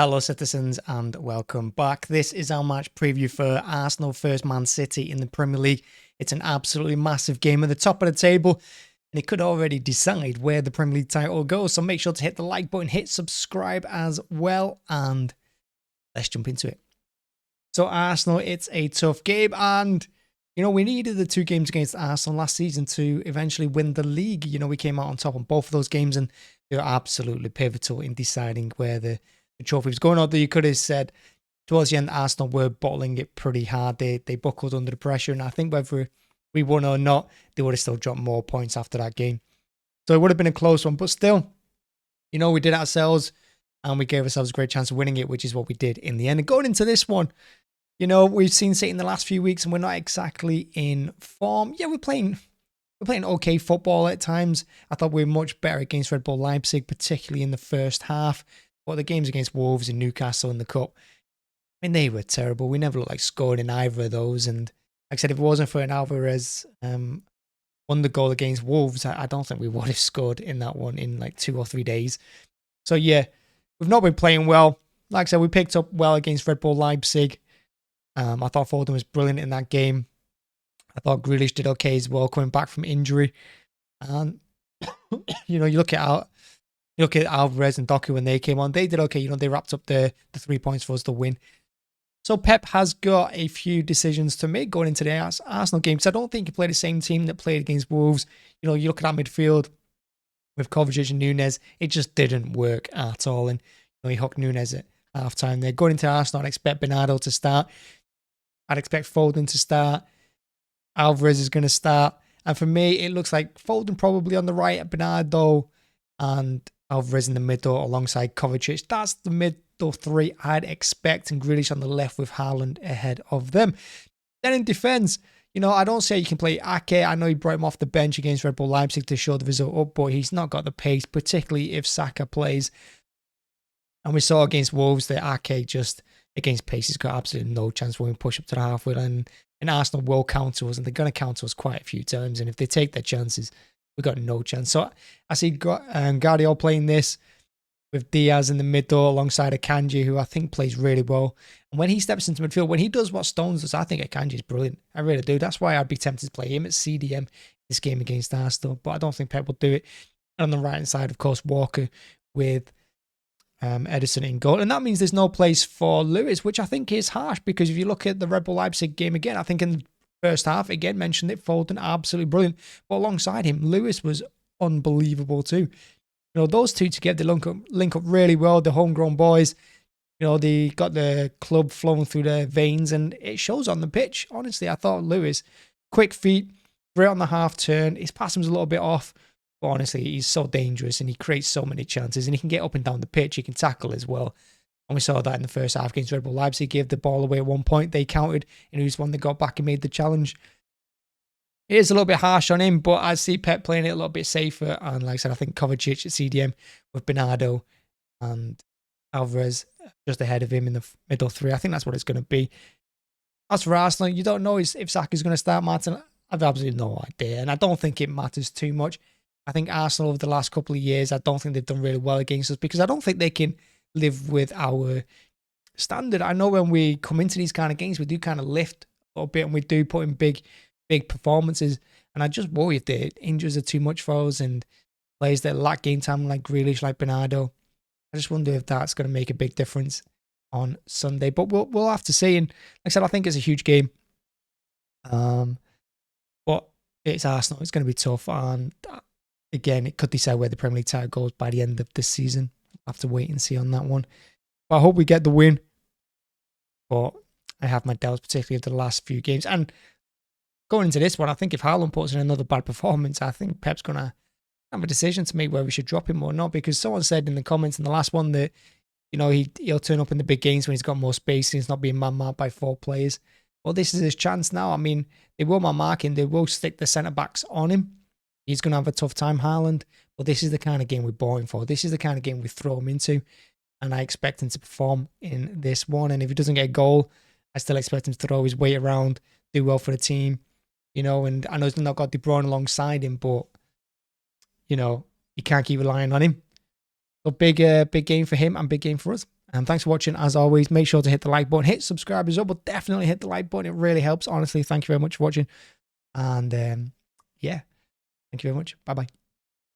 Hello, citizens, and welcome back. This is our match preview for Arsenal vs Man City in the Premier League. It's an absolutely massive game at the top of the table, and it could already decide where the Premier League title goes. So make sure to hit the like button, hit subscribe as well, and let's jump into it. So Arsenal, it's a tough game, and we needed the two games against Arsenal last season to eventually win the league. We came out on top on both of those games, and they were absolutely pivotal in deciding where the trophy was going. Although you could have said towards the end, Arsenal were bottling it pretty hard. They buckled under the pressure, and I think whether we won or not, they would have still dropped more points after that game. So it would have been a close one, but still, we did it ourselves, and we gave ourselves a great chance of winning it, which is what we did in the end. And going into this one, we've seen City in the last few weeks, and we're not exactly in form. Yeah, we're playing okay football at times. I thought we were much better against Red Bull Leipzig, particularly in the first half. But the games against Wolves and Newcastle in the Cup, they were terrible. We never looked like scoring in either of those. And like I said, if it wasn't for an Alvarez won the goal against Wolves, I don't think we would have scored in that one in like 2 or 3 days. So yeah, we've not been playing well. Like I said, we picked up well against Red Bull Leipzig. I thought Foden was brilliant in that game. I thought Grealish did okay as well, coming back from injury. And you look at Alvarez and Doku when they came on. They did okay. They wrapped up the 3 points for us to win. So Pep has got a few decisions to make going into the Arsenal game. Because I don't think he played the same team that played against Wolves. You look at that midfield with Kovacic and Nunes. It just didn't work at all. And he hooked Nunes at halftime there. Going into Arsenal, I'd expect Bernardo to start. I'd expect Foden to start. Alvarez is going to start. And for me, it looks like Foden probably on the right, Bernardo and Alvarez in the middle alongside Kovacic. That's the middle three I'd expect, and Grealish on the left with Haaland ahead of them. Then in defence, I don't say you can play Ake. I know he brought him off the bench against Red Bull Leipzig to show the result up, but he's not got the pace, particularly if Saka plays. And we saw against Wolves that Ake just, against pace, he's got absolutely no chance when we push up to the halfway line. And Arsenal will counter us, and they're going to counter us quite a few times. And if they take their chances, we've got no chance. So I see Guardiola playing this with Diaz in the middle alongside Akanji, who I think plays really well. And when he steps into midfield, when he does what Stones does, I think Akanji is brilliant. I really do. That's why I'd be tempted to play him at CDM this game against Arsenal. But I don't think Pep will do it. And on the right-hand side, of course, Walker with Edison in goal. And that means there's no place for Lewis, which I think is harsh, because if you look at the Red Bull Leipzig game again, I think in the first half, again, mentioned it, Foden, absolutely brilliant. But alongside him, Lewis was unbelievable too. Those two together link up really well. The homegrown boys, they got the club flowing through their veins, and it shows on the pitch. Honestly, I thought Lewis, quick feet, great on the half turn. His passing was a little bit off, but honestly, he's so dangerous and he creates so many chances, and he can get up and down the pitch. He can tackle as well. And we saw that in the first half against Red Bull Leipzig. Gave the ball away at one point. They countered, and he was one that got back and made the challenge. It is a little bit harsh on him, but I see Pep playing it a little bit safer. And like I said, I think Kovacic at CDM with Bernardo and Alvarez just ahead of him in the middle three. I think that's what it's going to be. As for Arsenal, you don't know if Saka's going to start, Martin. I've absolutely no idea. And I don't think it matters too much. I think Arsenal over the last couple of years, I don't think they've done really well against us, because I don't think they can live with our standard. I know when we come into these kind of games, we do kind of lift a little bit, and we do put in big performances. And I just worry if the injuries are too much for us, and players that lack game time like Grealish, like Bernardo. I just wonder if that's going to make a big difference on Sunday. But we'll have to see. And like I said, I think it's a huge game. But it's Arsenal. It's going to be tough. And again, it could decide where the Premier League title goes by the end of this season. I'll have to wait and see on that one. But I hope we get the win. But I have my doubts, particularly of the last few games. And going into this one, I think if Haaland puts in another bad performance, I think Pep's going to have a decision to make where we should drop him or not. Because someone said in the comments in the last one that, he'll turn up in the big games when he's got more space and he's not being man-marked by 4 players. Well, this is his chance now. I mean, they will man-mark him. They will stick the centre-backs on him. He's going to have a tough time, Haaland. But this is the kind of game we bought him for. This is the kind of game we throw him into. And I expect him to perform in this one. And if he doesn't get a goal, I still expect him to throw his weight around, do well for the team. And I know he's not got De Bruyne alongside him, but, you can't keep relying on him. So big game for him and big game for us. Thanks for watching. As always, make sure to hit the like button, hit subscribe as well, but definitely hit the like button. It really helps. Honestly, thank you very much for watching. And yeah, thank you very much. Bye-bye.